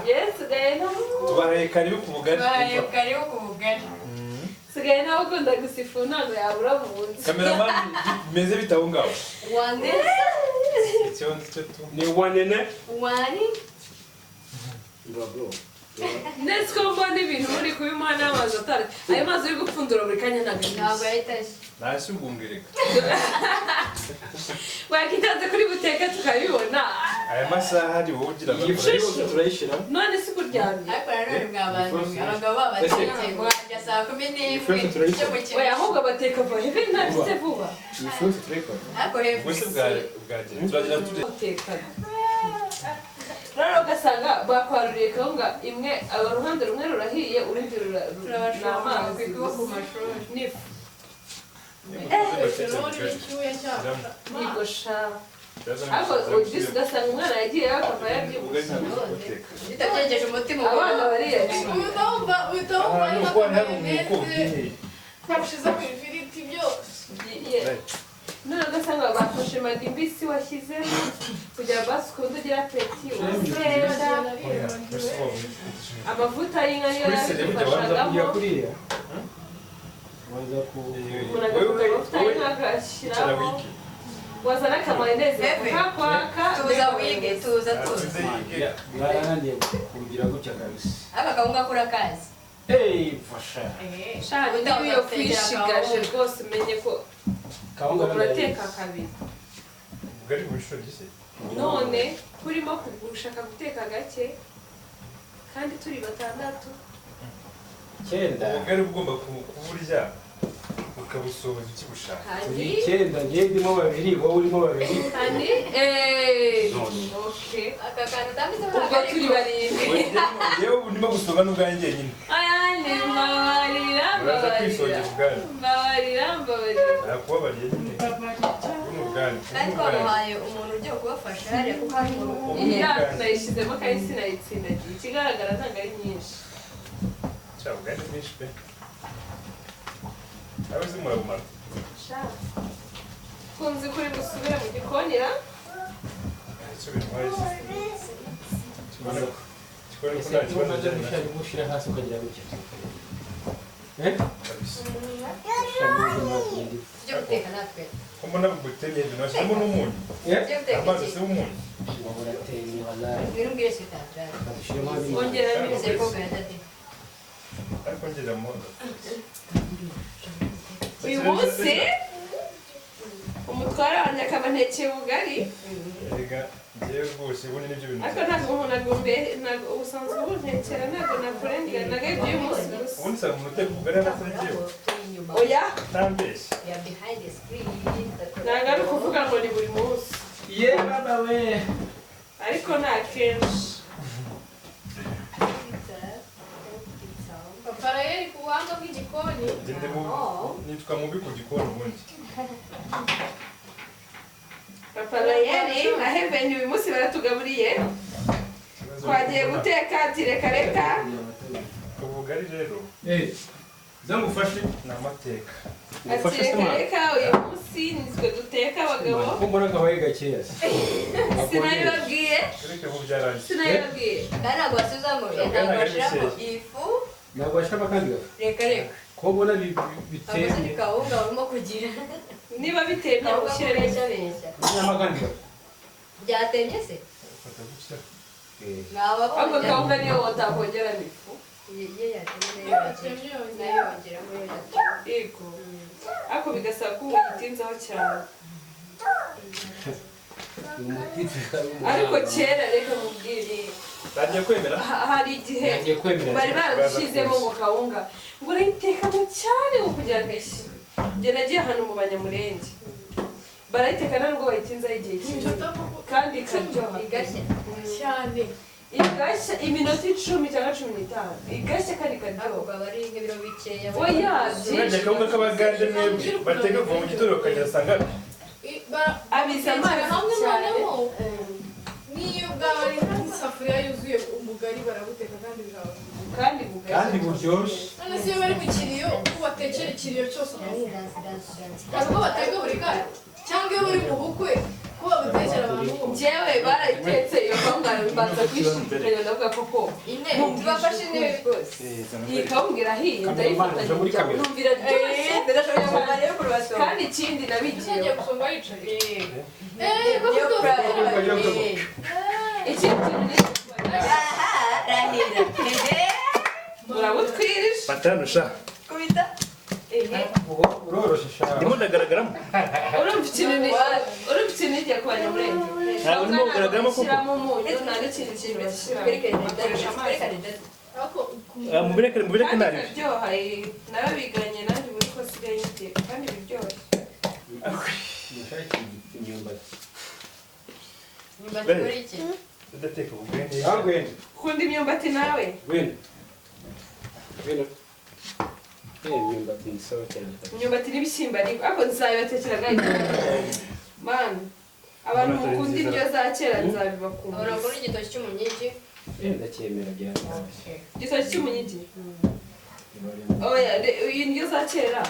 yes sigaye no tubahaye karibu ku bugari karibu ku bugari sigaye nawe ukunda gusifu ntabwo yabura mu nzu kameramani bimeze bitaho ngaho wande ikibazo cyo tu ni wanene wani bro ndetse ko mbona ibintu muri kubimuha n'amazi atari ayo mazi uri gupfundura buri kanya ntabwo yahitashye ntasi ubwumvireka wakitaze kuri buteke tukabibona aya masaha ari wowe ugira iyi ngo yose turayishira none si kuryamye ariko nanone bwabantu abagabo babatetse mwajya saa 11 cyo mu oya kigo ahubwo bateka vuba hehe ntabite vuba iyi fose turayikora ariko hepfo ubuse bwagira turagira turi utekana rero ugasanga bakwaruriye kawunga imwe uruhande rumwe rurahiye urundi turabashobora n'amazi kwiga ku mashuri n'ifu nigosha ariko ugise ugasanga umwana yagiye akava yabyibushye bitabyegeje umutima abana bariyakira nuko hari umuko ugiye twabushize ku ifiriti byose none ugasanga bafashe magi mbisi washyizemo kugira ngo basukunde ugire apeti usenda amavuta y'inka niyo yabifashagamo kuriya waza ku umuntu agafata amavuta y'inka agashyiramo wazana akamayoneze kakwaka tuza wige tuza bwarananiye kugira gutya kabisa aka kawunga kuri akazi fasha shani niba iyo kwishigaje rwose umenye ko kawunga urateka kabiri ubugari mu ishuri gise none kurimo gushaka guteka gake kandi turi batandatu cyenda ubugari ugomba kuburya ukabusohoza ukibushaka turi icyenda njye ndimo babiri wowe urimo babiri kandi okay aka kantu utambitse ubwo turi barindwi yewe ubu ndimo gusohoka n'ubwanjye nyine ayandi mbabarira uraza kwisongera ubwanjye mbabarira nakubabariye nyine buno ubwanjye kandi twamuhaye umuntu ugiye kubafasha hariya kuko hari umuntu iyi yacu nayishyizemo kandi sinayitsindagiye ikigaragara ntabwo ari nyinshi cyangwa ubwanjye bwinshi pe abe zimurabumara kunzi kuri gusubira mu gikonira icyo bintwaye kibone ko nta kibazo ushaka gushyira hasi ukagira gutya kabisa tujye guteka natwe ko mbona buguteye ibintu washyiramo n'umunyu tujye guteka amazi iki si umunyu waburateye wallahi ngwino ubwire sitataje ukabushyiramo wongera ese ko gahita ariko ngeramo uyu munsi umutware wanjye akaba ntekeye ubugari erega ngewe rwose ubundi nibyo bintu ariko ntabwo umuntu ntabwo ubusanzwe buntekera ntabwo nakurengera ntabwo uyu munsi gusa ubundi usanga umuntu uteka ubugari anategewe oya ntambeshye ntabwo ari ukuvuga ngo ni buri munsi ye baba we ariko nta kenshi papa yari ku buhanga bw'igikoni nitwa mubi ku gikoni ubundi papa rayeri na heveni uyu munsi baratugaburiye twagiye guteka ati reka reka ubugari rero zamufashe ni amateka ati reka reka uyu munsi nitwe duteka abagabo ko mbona akabaye gakeya sinabibabwiye ariko ubu byarangiye sinabibabwiye kandi ntabwo wasuzamo ntabwo washyiramo ifu ntabwo washyiramo akandi gafu reka reka ko mbona ntabwo uzi ni kawunga urimo kugira niba bitemye kawunga ushyire kubeshya beshya ushyiramo akandi gafu byatemye se fata gutya ahubwo mwababonye kawunga niyo watakongeramo ifu ye yatemye nayo yongeramo yo yatemye yego ariko bigasaba ko uyitinzaho cyane ariko kera reka mubwire bagiye kwemera hari igihe Bagiye kwemera. bari barashyizemo ngo kawunga ngo urayitekamo cyane ngo kugira ngo ishye njye nagiye ahantu mu banyamurenge barayitekana nubwo bayitinzaho igihe kinini kandi ikaryoha igashya cyane igashya iminota 10 cyangwa 15 igashya kandi ikaryoha aba ari nk'ibiro bikeya oya urajya akawunga k'abagande mwebwe bateka kuva mu gitondo bakagera saa ngapi abisa amazi hamwe cyane noneho niyo bwaba ari nk'isafuriya yuzuye ubugari barabuteka kandi bwaba kandi kandi bugashya buryoshye none se iyo bari mu kiriyo uko batekera ikiriyo cyose hari ubwo bateka buri kanya cyangwa iyo bari mu bukwe ko babutekera abantu bose njyewe barayitetse iyo kawunga mbanza kwishimira ndavuga koko tubafashe intebe rwose iyi kawunga irahiye ndayifata numvira byose ndashobora kumva rero kurubasoma kandi ikindi nabigiye ugiye gusonga yicaye niyo purayime ikindi kintu rahira urabutwirije batanusha kubita uroroshye cyane ndimo ndagaragaramo urumva ikintu n'igihe ku banyamurenge ntabwo ndimo kugaragaramo koko ushyiramo umunyu nta n'ikindi kintu bashyiramo bakoresha amazi mubireke nabi biraryoha narabiganye nanjye buri ko asigaye yiteka kandi biryoshye imyumbati imyumbati muri iki udateka ubugari neza aho gwenda ukunda imyumbati nawe gwenda gwenda imyumbati ni sawa cyane imyumbati n'ibishyimbo ariko nzabibatekera mani abantu mukunda indyo za kera nzabibakunda abantu bakora igitoki cy'umunyigi ndacyemera byaryoshye igitoki cy'umunyigi oya iyi ndyo za kera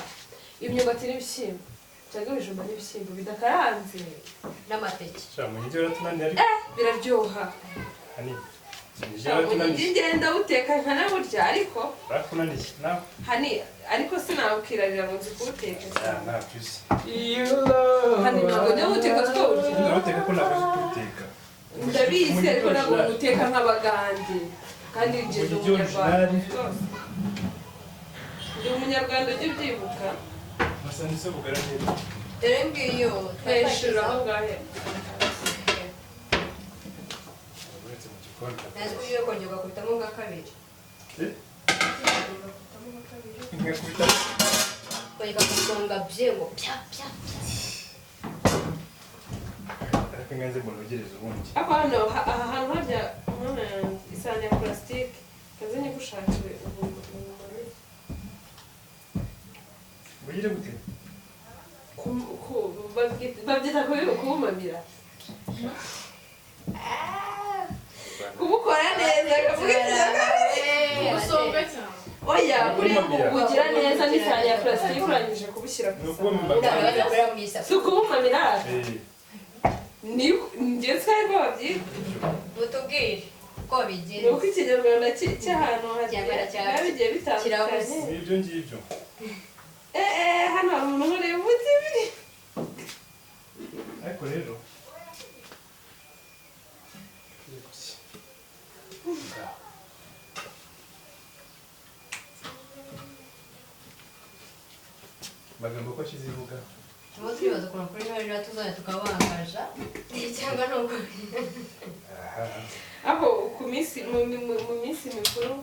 imyumbati n'ibishyimbo cyangwa ibijumba n'ibishyimbo bidakaranze n'amateke mu gihe uratunaniye ariko biraryoha hani umunyigi ngenda awuteka nkanaburya ariko urakunaniye nawe hani ariko sinawukirarira ngo nzi kuwuteka cyane ntabyo uzi hani ntabwo njya wuteka twawurya ndabuteka ko ntabwo uzi kuwuteka ndabizi ariko ntabwo wuteka nk'abagande kandi njye ndi umunyarwanda rwose ndi umunyarwanda ujya ubyibuka basa n'ise bugara neza dore ngiyo hejuru aho ngahe uretse mu gikoni ntazi ko ugiye kongera ugakubitamo nka kabiri nkakubita kongera gusonga byengo pya pya ariko nganze mbona ugereza ubundi ariko hano aha hantu harya isahani ya purasitike kaze niba ushakiwe bugire gute babyita kubumamira kubukora neza gusonga cyane oya kuri kubugira neza n'isahani ya purasitike urangije kubushyira ku ni isahani ukubumamira si ukubumamira njye twari ko babyita mutubwire uko ni bigira uko ikinyarwanda cy'ahantu Ikinyarwanda biba bigiye bitandukanye n'ibyo ngibyo hano hari umuntu ureba umuti biri ariko rero magambo ko kizivuga turimo turibaza ukuntu kuri noheli tuzajya tukabangaja cyangwa ni uko aho ku minsi mu minsi mikuru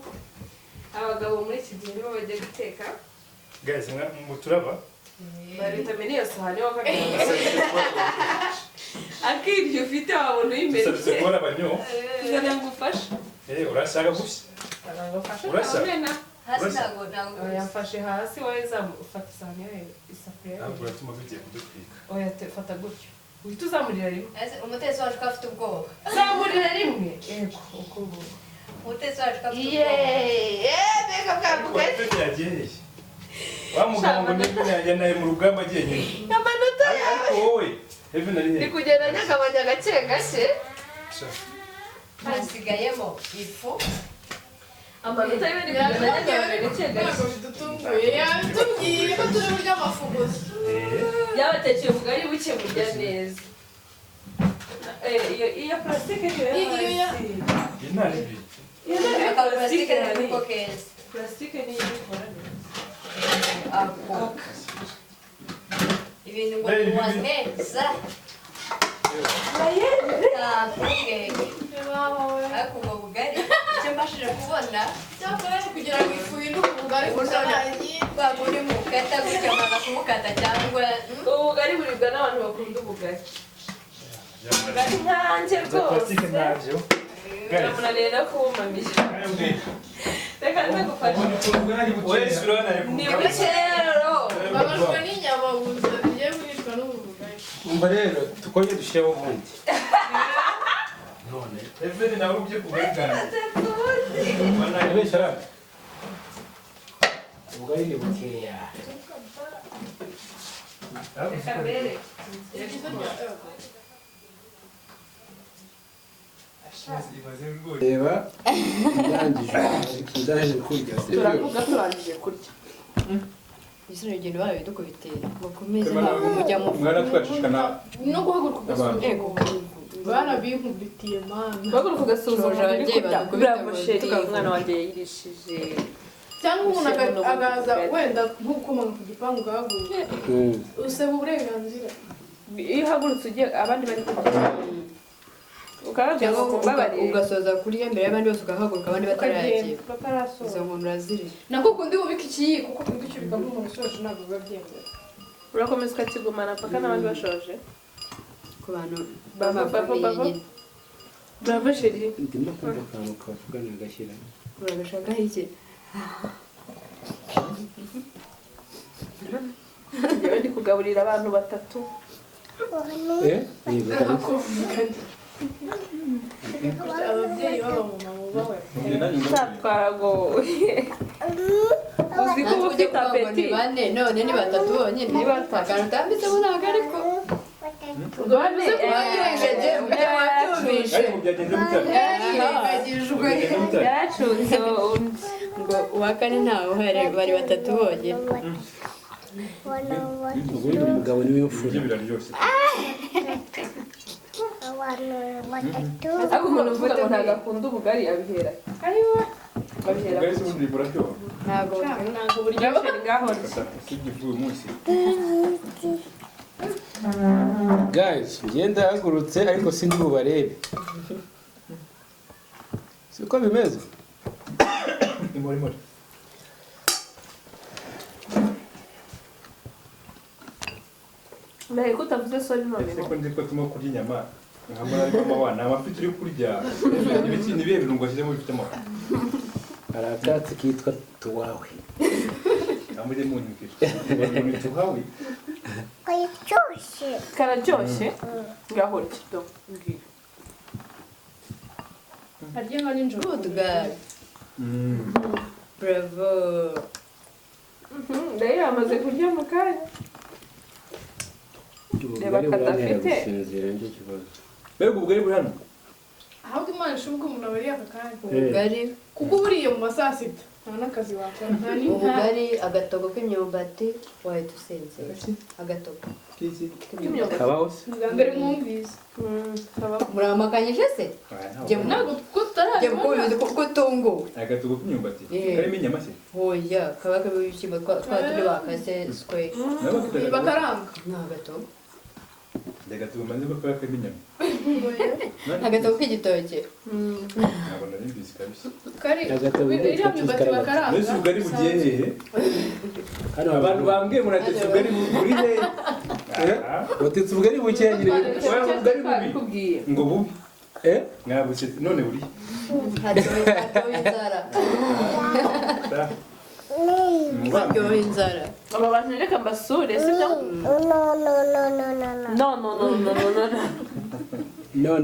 abagabo muri iki gihe nibo bajya guteka guys mu turaba babita meni iyo sahani wa kabiri akiryo ufite wabona uyimeze dusabise kubona abanyo nzana ngufashe urashaka gushya Urasa? hasi ntabwo yamfashe hasi wowe ufata isahani yawe isafuriya ntabwo uratuma bigiye kudutwika oya fata gutyo uhita uzamurira rimwe umutetsi wacu ko afite ubwoba zamurira rimwe yego uko nguko umutetsi wacu ko afite ubwoba mbega bwambukanye ariko yagiye hehe wa mugabo ngo nibwo yajyanaye mu rugamba agiye nyine amanota yawe ariko wowe heaven ari ndi hehe kugenda nyagabanya gake gake hasigayemo ifu amanota yawe ndi kugenda nyagabanya gake ntabwo gake bidutunguye yabitubwiye ko turi burya amafu gusa yabatekeye ubugari buke burya neza iyo purasitike niyo hasi iyi nta ribi iyo ntabwo akaparasitike purasitike ntabwo ni keza purasitike niyo ikora neza ako ibintu ngo binywa neza ariko ubwo bugari icyo mbashije kubona cyakora ni kugira ngo ifu yinuke ubugari gusa waba uri mu kata gutya amaza kumukata cyangwa ubugari buribwa n'abantu bakunda ubugari ubugari nkanjye rwose uramunanira kuwumamisha reka ntagufashe ni buke rero babajwe n'inyama buza bigiye kurishwa n'ubu bugari umva rero tukongere dushyiraho ubundi none Eveni nawe ubye kugaragara. ubeshya ubugari ni bukeya reka mbere reba ndangije kurya turavuga turangije kurya izina rigendo bayo dukubitera bakomeze ntabwo mujya mu Mwana twashishikana no guhaguruka ugasuzuma ego bana binkubitiye mani baguruka ugasuzuma Soje ibiri kurya ababyeyi buriya badukubita musheri tukavuga. umwana wanjye yayirishije cyangwa umuntu agaza wenda nk'ukomanga ku gipangu ugahaguruka usaba uburenganzira iyo uhagurutse ugiye abandi bari kurya ukababwira ngo kubabarire ugasoza kurya mbere y'abandi bose ugahaguruka abandi bataragiye ukagenda batarasoza izo nkunu urazirira nako kundi ubika ikiyiko kuko kugicurika nk'umuntu usoje ntabwo biba byemewe urakomeza ukakigumana paka n'abandi bashoje ku bantu Bava, b'amafamiye bava, bava. nyine bravo sheri ndimo kumva akantu kavugana agashyira uragashakaho iki njyewe ndi kugaburira abantu batatu ababyeyi b'abamama bubawe twaragoye uzi ko uba ufite apeti bane none ni batatu bonyine Ni batatu. akantu utambitsemo ntabwo ariko bane wabyumvishe ariko byagenze gutya. yarengagijwe yaracunze undi ngo uwa kane ntawe uhari bari batatu bonyine ubundi umugabo niwe mfura Ibyo biraryoshye. ariko umuntu uvuga ngo ntabwo akunda ubugari abihera abihera Ubugari se ubundi buraryoha. ntabwo ntabwo burya bravo sheri ngaho Usibye ifu uyu munsi. guys ngenda yahagurutse ariko sindi bubarebe siko bimeze Imori mori. ndahe ko utavuze sori Ese noneho ko ndi ko turimo kurya inyama. Nkamara ariko amawana amafi turi kurya. Ibiki ni bihe birungo washyizemo bifite amafi. hari akatsi kitwa tuwawe Amuje munyumvira. Ni tuhawi. kararyoshye ngaho kido mbwira arya nka nijoro good girl bravo ndahe yamaze kurya mu kanya ubugari kadafite. burantera gusinzira nicyo kibazo Mbega ubugari buri hano. ahubwo imana ishobora ko umuntu abariye aka kanya ubugari kuko buriye mu ma saa sita nta n'akazi wakora nta n'inka ubugari agatogo k'imyumbati wahita usinzira agatogo imyumbati kabaho se bwa mbere mwumvise muramakanyije se Njye ntabwo kuko jya mukomeze kuko utunguwe agatugo k'imyumbati. Eh. Karimo inyama se. hoya kaba kaba ibishyimbo twa turi bakase square Nabo kutaga. bakaranga ni agatogo Agatugo manze ko karimo inyama. agatogo k'igitoki Ntabwo nari mbizi kabisa. kari Agatogo iriya myumbati Mbese bakaranga ubugari bugiye hehe? hano Abantu bambwiye muratetse ubugari buri hehe? batetse ubugari bukeya nyine Ubugari bubi. bikubwiye Ngo bubi. Mwabuse none buri. hatowe inzara hatowe inzara aba bantu reka mbasure sibyo no no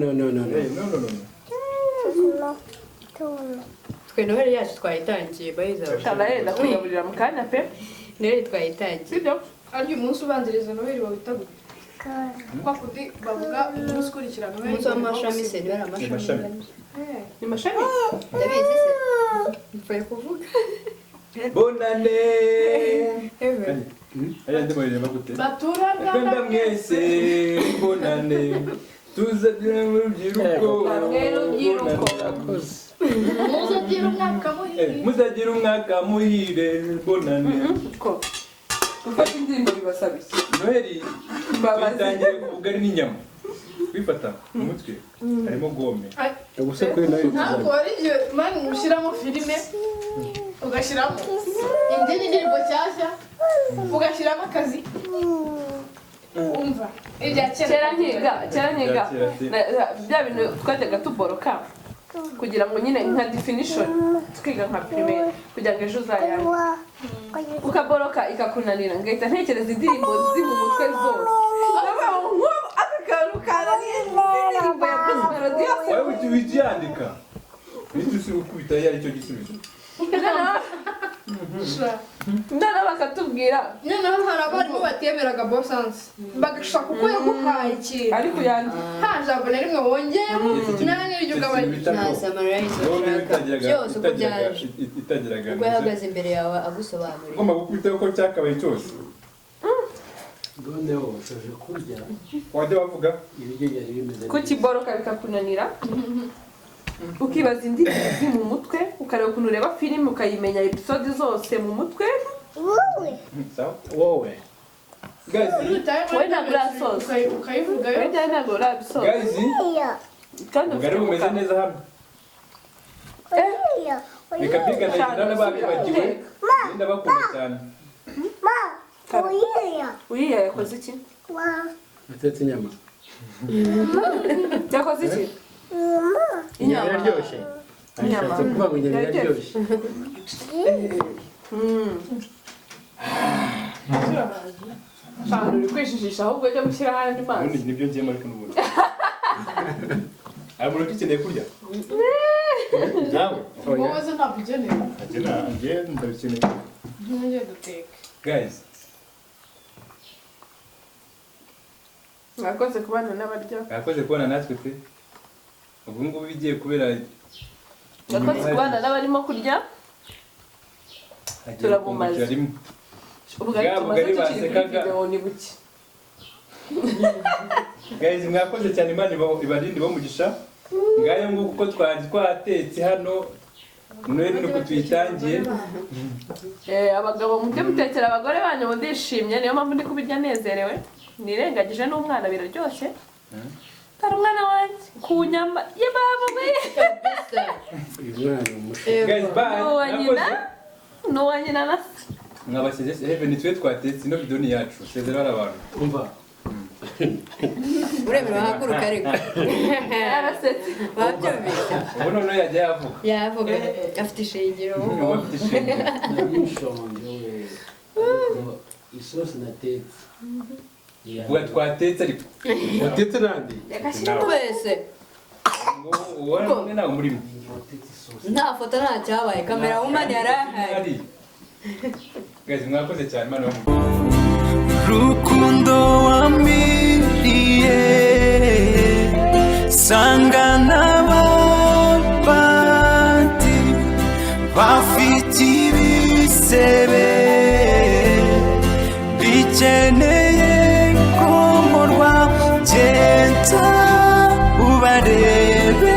no no no no No. twe noheli yacu twayitangiye bayiza shana yenda kugaburira mu kanya pe noheli twayitangiye sibyo arya umunsi ubanziriza noheli bawita gute kwa kundi bavuga umunsi ukurikira noheli umunsi w'amashami se niba ari amashami Amashami. ni mashami ndabizi se mpfuye kuvuga Bonane. Ewe. Aya ndi murire gute? batura Kwenda mwese bonane. Tuzagira mu rubyiruko. Hamwe n'urubyiruko. muzagira umwaka muhire Muzagira umwaka muhire bonane. ko gufata indirimbo bibasaba iki Noheli Mbabazi. twitangiye ku bugari n'inyama. kwifata mu mutwe harimo gome ubuse kuri nayo ntabwo ari igihe mani ushyiramo filime ugashyiramo indi ndirimbo nshyashya ugashyiramo akazi umva kera nkiga bya bintu twajyaga tuboroka kugira ngo nyine nka definition twiga nka primaire kugira ngo ejo uzayange ukaboroka ikakunanira ngahita ntekereza indirimbo ziri mu mutwe zose akakantu kananiye indirimbo ya Bruce Melody yose wowe witiyandika bitusi ukubita yari cyo gisubizo ndana bakatubwira noneho hari abarimu batemeraga bosansi bagashaka uko yaguhaye ikintu ariko yandi nta jambo na rimwe wongeyemo nta n'iryo ugabanya nta samarayisi bashaka byose uko byaje ubwo yahagaze imbere yawe agusobanurira ugomba gukubita uko cyakabaye cyose noneho ushoje kurya wajya wavuga ibiryo byari bimeze kukiboroka bikakunanira ukibaza indirimbo ziri mu mutwe ukareba ukuntu ureba filime ukayimenya episode zose mu mutwe wowe guys wowe ntabwo urasoza ukayivugayo wowe ntabwo urabisoza guys kandi mugari bumeze neza hano reka bigana n'ababibagiwe genda bakunda cyane uriya yakoze iki batetse inyama yakoze iki inyama iraryoshye ashatse kuvuga ngo inyama iraryoshye Shano uri kwijijisha ahubwo ujya gushyira ahandi mazi ubundi nibyo ngiyemo ariko n'ubundi hari umuntu ugikeneye kurya nawe wowe se ntabwo ukeneye njye ndabikeneye ntujye duteka guys mwakoze kubana n'abaryo yakoze kubona natwe pe ubu ngubu bigiye kubera mwakoze kubana n'abarimo kurya turabumaze. rimwe ubugari tumaze tukiri kuri video ni buke guys mwakoze cyane Imana ibarinde bamugisha ngayo nguko uko twari twatetse hano none nuko tuyitangiye abagabo mujye mutekera abagore banyu mudishimye niyo mpamvu ndi kubirya nezerewe nirengagije n'umwana biraryoshye tari umwana wanjye ku nyama ye baba we uyu mwana ni umushinga guys bye n'uwa nyina na se mwabashyize heaven twe twatetse ino video ni yacu sezera abantu umva uremera wahaguruka ariko yarasetse wabyumvise ubu noneho yajya yavuga yavuga afite ishingiro ubu afite ishingiro nabishonje we isosi natetse ubu twatetse ariko watetse nande twese uwo ntawe murimo nta foto nta cyabaye kamera wumani yarahari guys mwakoze cyane Imana rukundo wamiriye sanga n'abapati bafite ibisebe bikeneye komorwa genda ubarebe